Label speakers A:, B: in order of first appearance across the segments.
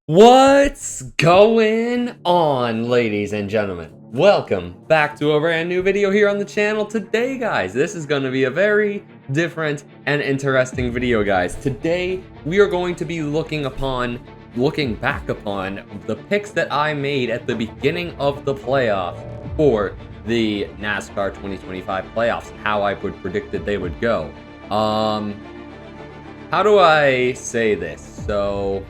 A: What's going on, ladies and gentlemen? Welcome back to a brand new video here on the channel. Today, guys, this is going to be a very different and interesting video, guys. Today, we are going to be looking back upon the picks that I made at the beginning of the playoffs for the NASCAR 2025 playoffs, how I would predicted they would go. How do I say this? So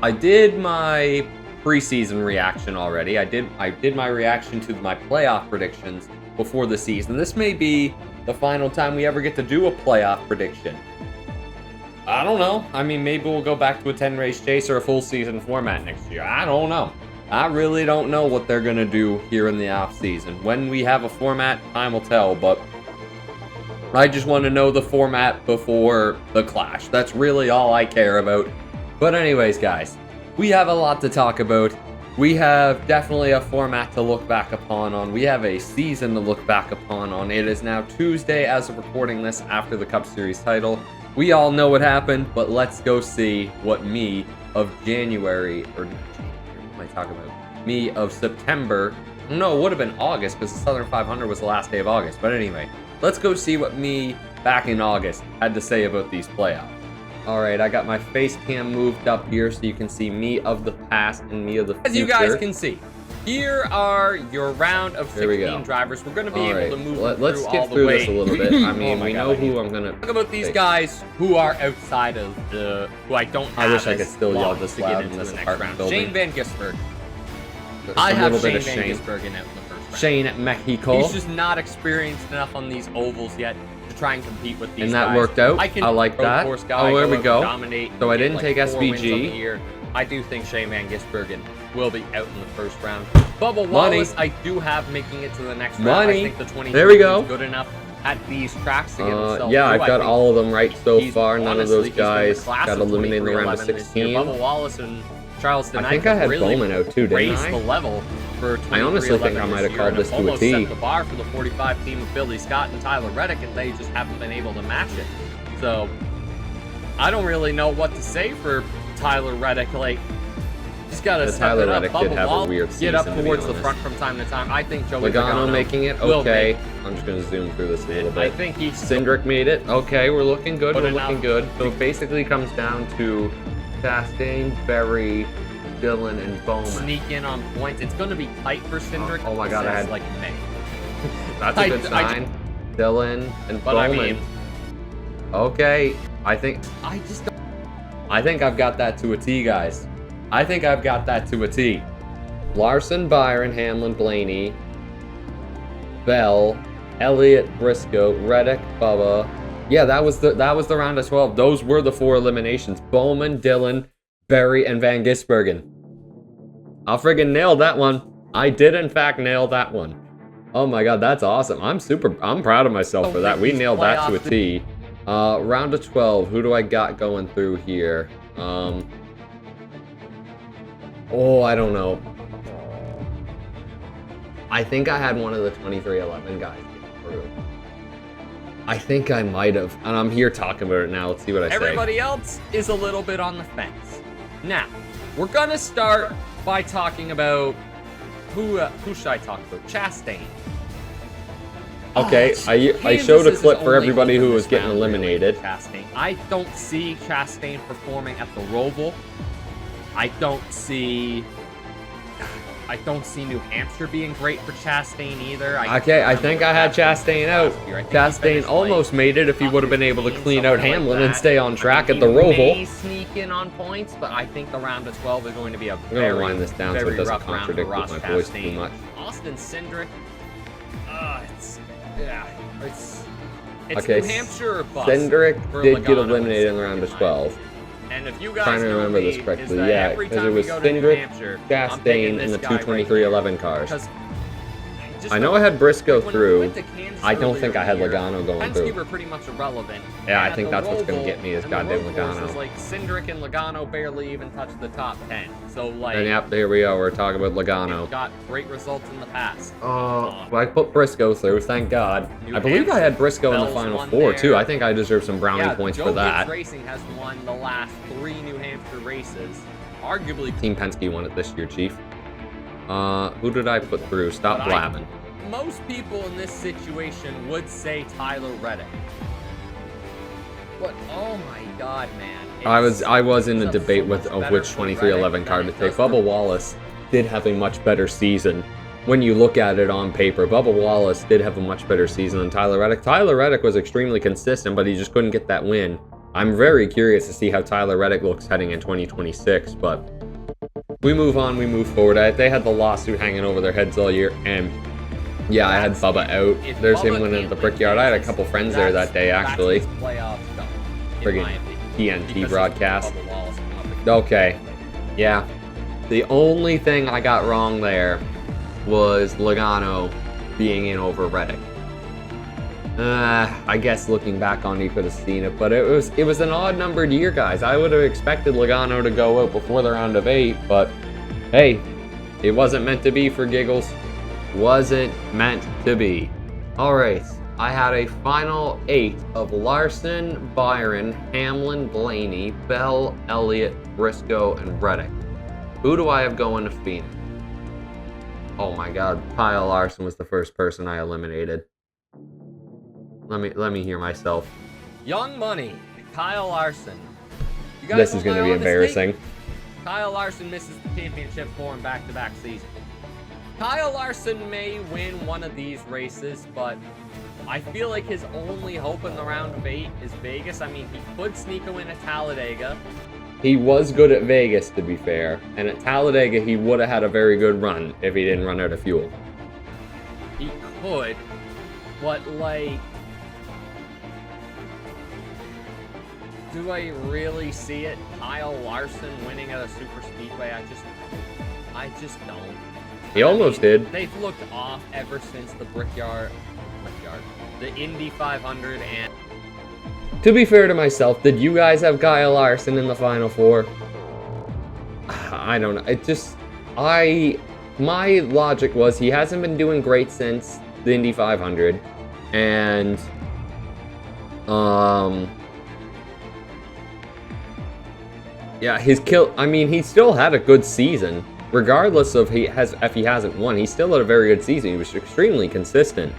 A: I did my preseason reaction already. I did my reaction to my playoff predictions before the season. This may be the final time we ever get to do a playoff prediction. I don't know. I mean, maybe we'll go back to a 10-race chase or a full season format next year. I don't know. I really don't know what they're going to do here in the off season. When we have a format, time will tell, but I just want to know the format before the clash. That's really all I care about. But anyways, guys, we have a lot to talk about. We have definitely a format to look back upon. We have a season to look back upon. It is now Tuesday as of recording this after the Cup Series title. We all know what happened, but let's go see what me of January, or not January, what am I talking about? Me of September, no, it would have been August because the Southern 500 was the last day of August. But anyway, let's go see what me back in August had to say about these playoffs. Alright, I got my face cam moved up here so you can see me of the past and me of the future. As you guys can see, here are your round of 16 drivers. We're going to be able to move
B: let's skip through this a little bit. I mean, we know who I'm going to
A: talk about these guys who are outside of the, who I don't have.
B: I wish I could still yell this loud in this apartment building.
A: Shane Van Gisbergen. I have Shane Van Gisbergen out in the first round.
B: Shane at Mexico.
A: He's just not experienced enough on these ovals yet to try and compete with these
B: guys. And that worked out. I like that. Oh, there we go. So I didn't take SVG.
A: I do think Shane Van Gisbergen will be out in the first round. Bubba Wallace, I do have making it to the next round. I think the 23
B: there we go.
A: is good enough at these tracks to get himself
B: yeah, I've got all of them right so far. None of those guys got eliminated in the round of 16.
A: Bubba Wallace and Charleston,
B: I think I had Bowman out too, didn't I?
A: The level for
B: I honestly think I might have called this to a T.
A: Set the bar for the 45 team of Billy Scott and Tyler Reddick, and they just haven't been able to match it. So I don't really know what to say for Tyler Reddick. Like, just gotta step it up. Bubba Wallace, get up towards the front from time to time. I think Joey
B: Logano making it okay. I'm just gonna zoom through this a little bit.
A: I think
B: Cindric made it. Okay, we're looking good. We're looking good. So it basically comes down to Chastain, Berry, Dillon, and Bowman.
A: Sneak in on points. It's going to be tight for Cindric.
B: Oh my god, I had
A: like May.
B: That's a good sign. Dillon and Bowman. I mean, okay, I think I've got that to a T, guys. I think I've got that to a T. Larson, Byron, Hamlin, Blaney, Bell, Elliott, Briscoe, Reddick, Bubba. Yeah, that was the round of 12. Those were the 4 eliminations. Bowman, Dillon, Berry, and Van Gisbergen. I friggin' nailed that one. I did in fact nail that one. Oh my god, that's awesome. I'm proud of myself for that. We nailed that to a T. Round of 12. Who do I got going through here? Oh, I don't know. I think I had one of the 23-11 guys get through. I think I might have, and I'm here talking about it now. Let's see what I say.
A: Everybody else is a little bit on the fence. Now, we're gonna start by talking about who should I talk about? Chastain.
B: Okay, I showed a clip for everybody who was getting eliminated.
A: Chastain. I don't see Chastain performing at the Roval. I don't see New Hampshire being great for Chastain either. I
B: think I had Chastain out. Chastain almost made it if he would have been able to clean out Hamlin and stay on track at the Roval.
A: He may sneak in on points, but I think the round of 12 is going to be a very,
B: wind this down so it doesn't contradict with my voice too much.
A: Austin Cindric. It's
B: okay,
A: New Hampshire or bust.
B: Cindric did get eliminated in the round of 12.
A: And if you guys
B: trying to remember this correctly, yeah, because it was Cindric, Chastain, and the 223-11 cars. I know I had Briscoe through. I don't think I had Logano going through.
A: Were pretty much irrelevant.
B: Yeah, I think that's what's going to get me is goddamn Logano.
A: Like Cindric and Logano barely even touched the top 10. So like,
B: and yep, here we are. We're talking about Logano.
A: Got great results in the past.
B: Well, I put Briscoe through. Thank God. I believe I had Briscoe in the final 4 too. I think I deserve some brownie points for that.
A: Racing has won the last 3 New Hampshire races. arguably
B: Team Penske won it this year, Chief. Who did I put through? Stop blabbing.
A: Most people in this situation would say Tyler Reddick. But oh my god, man.
B: I was in a debate of which 2311 car to take. Bubba Wallace did have a much better season. When you look at it on paper, Bubba Wallace did have a much better season than Tyler Reddick. Tyler Reddick was extremely consistent, but he just couldn't get that win. I'm very curious to see how Tyler Reddick looks heading in 2026, but we move on, we move forward. They had the lawsuit hanging over their heads all year, and yeah, I had Bubba out. There's him winning at the Brickyard. I had a couple friends there that day, actually. Friggin' TNT broadcast. Okay, yeah. The only thing I got wrong there was Logano being in over Reddick. I guess looking back on it, you could have seen it, but it was an odd numbered year, guys. I would have expected Logano to go out before the round of 8, but hey, it wasn't meant to be for giggles. Wasn't meant to be. All right, I had a final 8 of Larson, Byron, Hamlin, Blaney, Bell, Elliott, Briscoe, and Reddick. Who do I have going to Phoenix? Oh my God, Kyle Larson was the first person I eliminated. Let me hear myself.
A: Young Money, Kyle Larson.
B: This is going to be embarrassing.
A: Kyle Larson misses the championship for him back-to-back seasons. Kyle Larson may win one of these races, but I feel like his only hope in the round of 8 is Vegas. I mean, he could sneak a win at Talladega.
B: He was good at Vegas, to be fair, and at Talladega he would have had a very good run if he didn't run out of fuel.
A: He could, but like, do I really see it? Kyle Larson winning at a super speedway? I just don't.
B: He almost did.
A: They've looked off ever since the the Indy 500, and
B: to be fair to myself, did you guys have Kyle Larson in the Final Four? I don't know. It just, my logic was he hasn't been doing great since the Indy 500, and yeah, I mean, he still had a good season. Regardless of if he hasn't won, he still had a very good season. He was extremely consistent.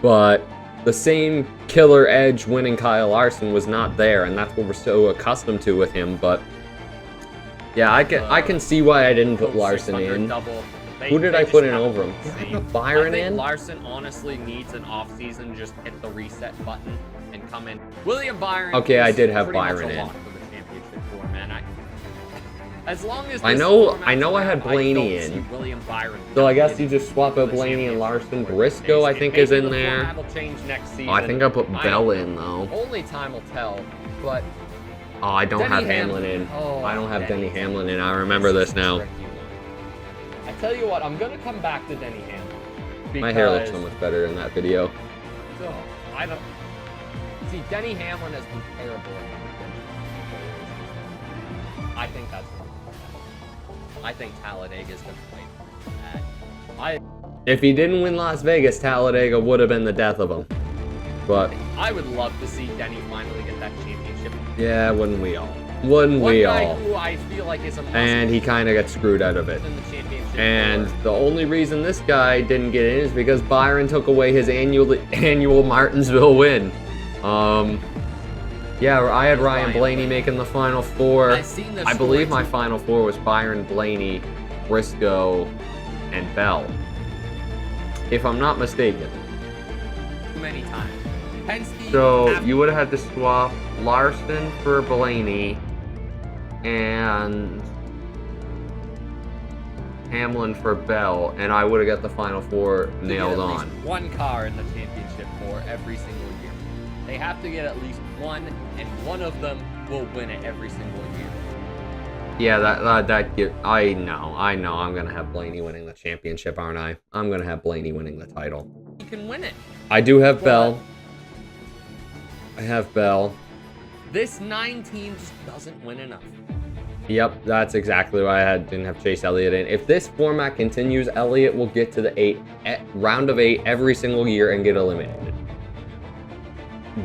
B: But the same killer edge winning Kyle Larson was not there, and that's what we're so accustomed to with him. But yeah, I can see why I didn't put Larson in. Who did I put in over him? Did I put Byron in?
A: Larson honestly needs an offseason, just hit the reset button and come in. William Byron.
B: Okay, I did have Byron in.
A: As long as
B: I know I had Blaney in. So I guess you just swap out Blaney and Larson. Briscoe, I think, is in there. Oh, I think I put Bell in, though.
A: Only time will tell, but
B: oh, I don't have Hamlin in. I don't have Denny Hamlin in. I remember this now.
A: I tell you what, I'm gonna come back to Denny Hamlin.
B: My hair looks so much better in that video.
A: I don't see. Denny Hamlin has been terrible. I think that's. I think Talladega is going to fight for that.
B: If he didn't win Las Vegas, Talladega would have been the death of him. But
A: I would love to see Denny finally get that championship.
B: Yeah, wouldn't we all? Wouldn't we all?
A: Who I feel like is a
B: and he kind of got screwed out of it. And the only reason this guy didn't get in is because Byron took away his annual Martinsville win. Yeah, I had Ryan Blaney making the Final Four. I believe my Final Four was Byron, Blaney, Briscoe, and Bell. If I'm not mistaken.
A: Many times.
B: So you would have had to swap Larson for Blaney and Hamlin for Bell, and I would have got the Final Four nailed on.
A: One car in the championship for every single year. They have to get at least one, and one of them will win it every single year.
B: Yeah, I know I'm gonna have Blaney winning the championship, aren't I? I'm gonna have Blaney winning the title.
A: He can win it.
B: I do have Bell. I have Bell.
A: This 9 team just doesn't win enough.
B: Yep, that's exactly why I didn't have Chase Elliott in. If this format continues, Elliott will get to the round of 8 every single year and get eliminated.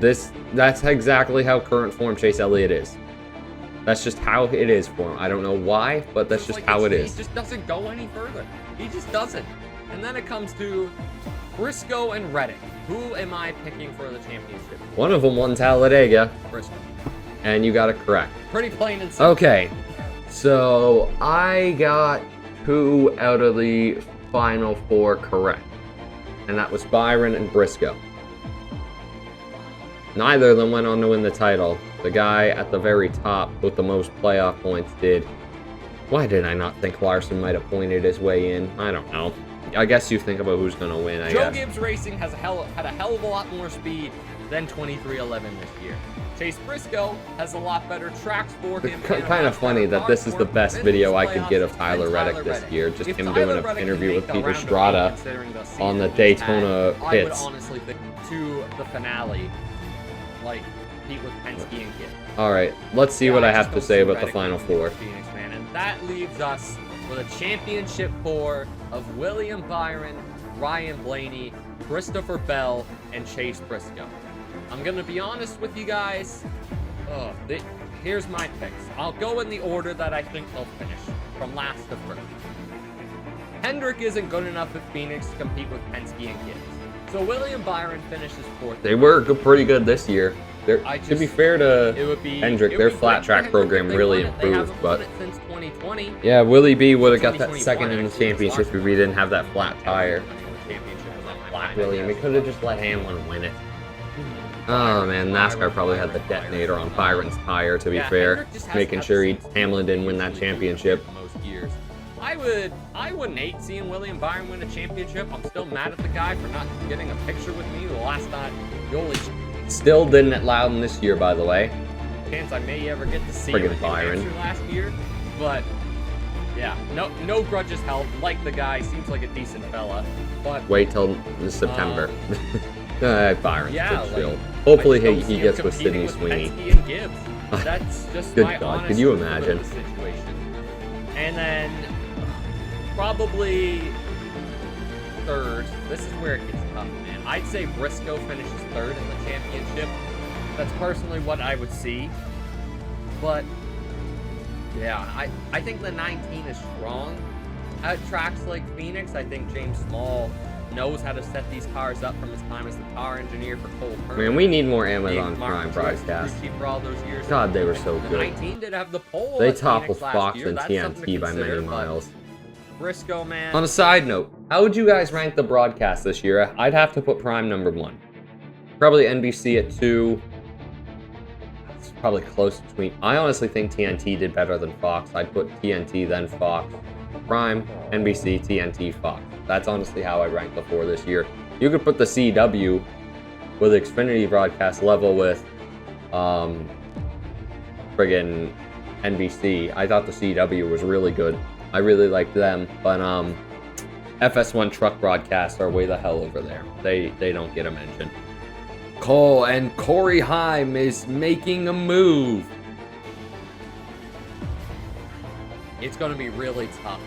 B: That's exactly how current form Chase Elliott is.
A: That's just how it is for him. I don't know why, but that's just how it is.
B: He just doesn't go any further. He just doesn't. And then it comes to Briscoe and Reddick. Who am I picking for the championship?
A: One of them won Talladega.
B: Briscoe.
A: And you got it correct.
B: Pretty plain and simple.
A: Okay. So I got 2 out of the final 4 correct. And that was Byron and Briscoe. Neither of them went on to win the title. The guy at the very top with the most playoff points did. Why did I not think Larson might have pointed his way in? I don't know. I guess you think about who's going to win, I
B: Joe
A: guess.
B: Gibbs Racing had a hell of a lot more speed than 2311 this year. Chase Briscoe has a lot better tracks for him.
A: It's kind of funny that this is the best video I could get of Tyler Reddick this year. Just him doing an interview with Peter Strada on the Daytona pits.
B: I would honestly think to the finale, like, compete with Penske and Gibbs.
A: All right, let's see what I have to say about the final 4.
B: Phoenix, man. And that leaves us with a championship 4 of William Byron, Ryan Blaney, Christopher Bell, and Chase Briscoe. I'm going to be honest with you guys. Here's my picks. I'll go in the order that I think they'll finish, from last to first. Hendrick isn't good enough at Phoenix to compete with Penske and Gibbs. So William Byron finishes 4th.
A: They were pretty good this year. To be fair to Hendrick, their flat track program really improved. But
B: since 2020.
A: Yeah, Willie B would have got that second in the championship if we didn't have that flat tire. William, we could have just let Hamlin win it. Oh man, NASCAR probably had the detonator on Byron's tire, to be fair, making sure Hamlin didn't win that championship.
B: Most years. I wouldn't hate seeing William Byron win a championship. I'm still mad at the guy for not getting a picture with me the last time.
A: Still didn't at Loudon this year, by the way.
B: Chance I may ever get to see him in Byron last year, but yeah, no grudges held. Like the guy, seems like a decent fella. But
A: wait till September. Byron's
B: yeah,
A: chill. Hopefully he gets with Sydney Sweeney.
B: And Gibbs. That's just
A: Good
B: my
A: God,
B: honest
A: could you imagine?
B: Situation. And then probably 3rd. This is where it gets tough, man. I'd say Briscoe finishes 3rd in the championship. That's personally what I would see. But yeah, I think the 19 is strong. At tracks like Phoenix, I think James Small knows how to set these cars up from his time as the car engineer for Cole Turner.
A: Man, we need more Amazon Prime broadcasts. God, they were so good.
B: 19 did have the pole.
A: They toppled Fox and TNT by many miles.
B: Briscoe, man.
A: On a side note, how would you guys rank the broadcast this year? I'd have to put Prime number 1. Probably NBC at 2. It's probably close between. I honestly think TNT did better than Fox. I'd put TNT, then Fox. Prime, NBC, TNT, Fox. That's honestly how I rank the 4 this year. You could put the CW with Xfinity broadcast level with friggin' NBC. I thought the CW was really good. I really liked them, but FS1 truck broadcasts are way the hell over there. They don't get a mention. Cole and Corey Haim is making a move.
B: It's going to be really tough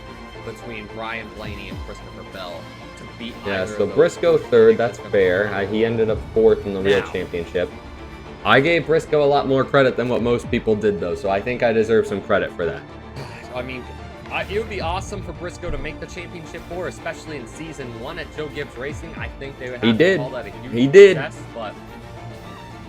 B: between Ryan Blaney and Christopher Bell to beat either
A: Yeah,
B: of
A: so
B: those
A: Briscoe 3rd, that's fair. He ended up 4th in the real championship. I gave Briscoe a lot more credit than what most people did, though, so I think I deserve some credit for that.
B: I mean, it would be awesome for Briscoe to make the championship 4, especially in season 1 at Joe Gibbs Racing. I think they would have to call that a huge success, but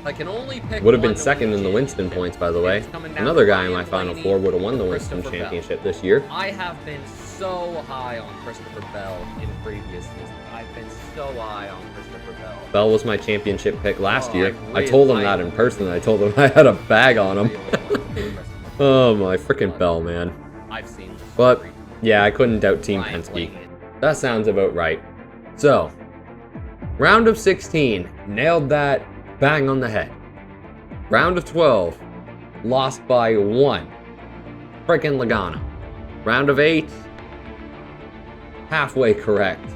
B: I can only pick
A: would have been second in the Winston points, by the way. Another guy in my Final Four would have won the Winston Championship this year.
B: I have been so high on Christopher Bell in previous seasons. I've been so high on Christopher Bell.
A: Bell was my championship pick last year. I told him that in person. I told him I had a bag on him. Oh my freaking Bell, man.
B: I've seen this.
A: But yeah, I couldn't doubt Team Penske. That sounds about right. So, round of 16, nailed that. Bang on the head. Round of 12, lost by 1. Frickin' Logano. Round of 8, halfway correct.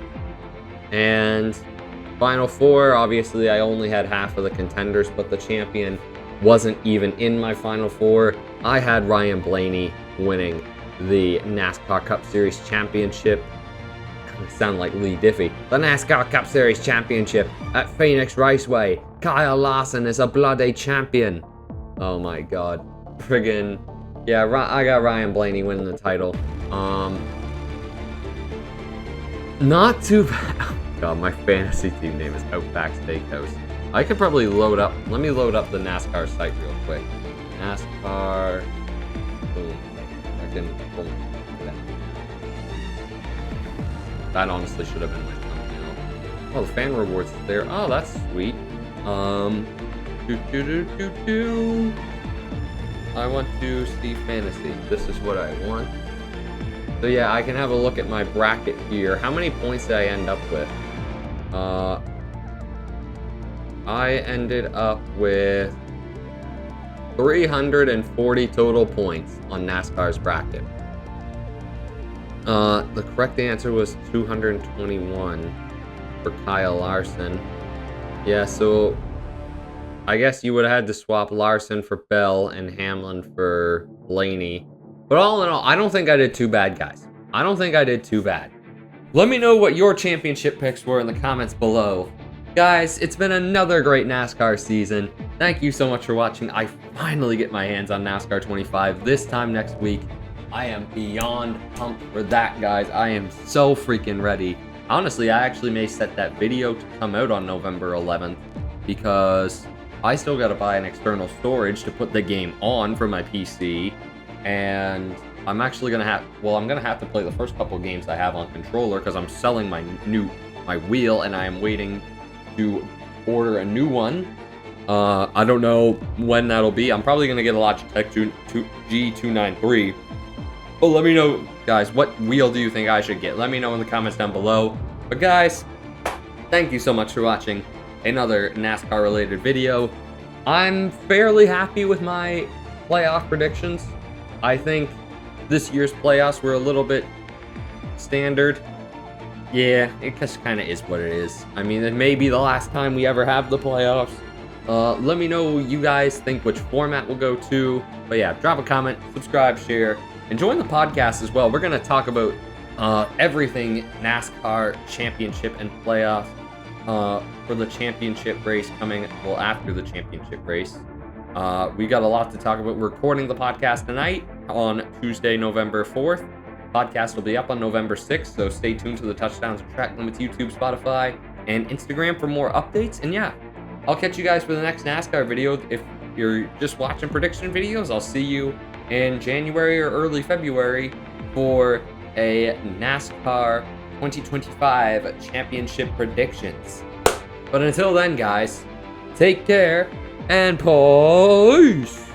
A: And Final 4, obviously I only had half of the contenders, but the champion wasn't even in my Final 4. I had Ryan Blaney winning the NASCAR Cup Series Championship. Sound like Lee Diffie. The NASCAR Cup Series Championship at Phoenix Raceway. Kyle Larson is a bloody champion. Oh my god. Friggin' Yeah, I got Ryan Blaney winning the title. Not too bad. Oh God, my fantasy team name is Outback Steakhouse. I could probably load up. Let me load up the NASCAR site real quick. NASCAR. Boom. I can. Boom. That honestly should have been my thumbnail. Oh, the fan rewards is there. Oh, that's sweet. I want to see fantasy. This is what I want. So yeah, I can have a look at my bracket here. How many points did I end up with? I ended up with 340 total points on NASCAR's bracket. The correct answer was 221 for Kyle Larson. Yeah, so I guess you would have had to swap Larson for Bell and Hamlin for Blaney. But all in all, I don't think I did too bad, guys. I don't think I did too bad. Let me know what your championship picks were in the comments below. Guys, it's been another great NASCAR season. Thank you so much for watching. I finally get my hands on NASCAR 25 this time next week. I am beyond pumped for that, guys. I am so freaking ready. Honestly, I actually may set that video to come out on November 11th because I still got to buy an external storage to put the game on for my PC. And I'm actually going to have, I'm going to have to play the first couple games I have on controller because I'm selling my wheel and I am waiting to order a new one. I don't know when that'll be. I'm probably going to get a Logitech G293. But let me know, guys, what wheel do you think I should get? Let me know in the comments down below. But guys, thank you so much for watching another NASCAR related video. I'm fairly happy with my playoff predictions. I think this year's playoffs were a little bit standard. Yeah, it just kind of is what it is. I mean, it may be the last time we ever have the playoffs. Let me know what you guys think which format we'll go to. But yeah, drop a comment, subscribe, share, and join the podcast as well. We're going to talk about everything NASCAR championship and playoffs for the championship race coming, well, after the championship race. We got a lot to talk about. We're recording the podcast tonight on Tuesday, November 4th. Podcast will be up on November 6th, so stay tuned to the Touchdowns and Track Limits YouTube, Spotify, and Instagram for more updates. And yeah, I'll catch you guys for the next NASCAR video. If you're just watching prediction videos, I'll see you in January or early February for a NASCAR 2025 championship predictions. But until then, guys, take care and peace.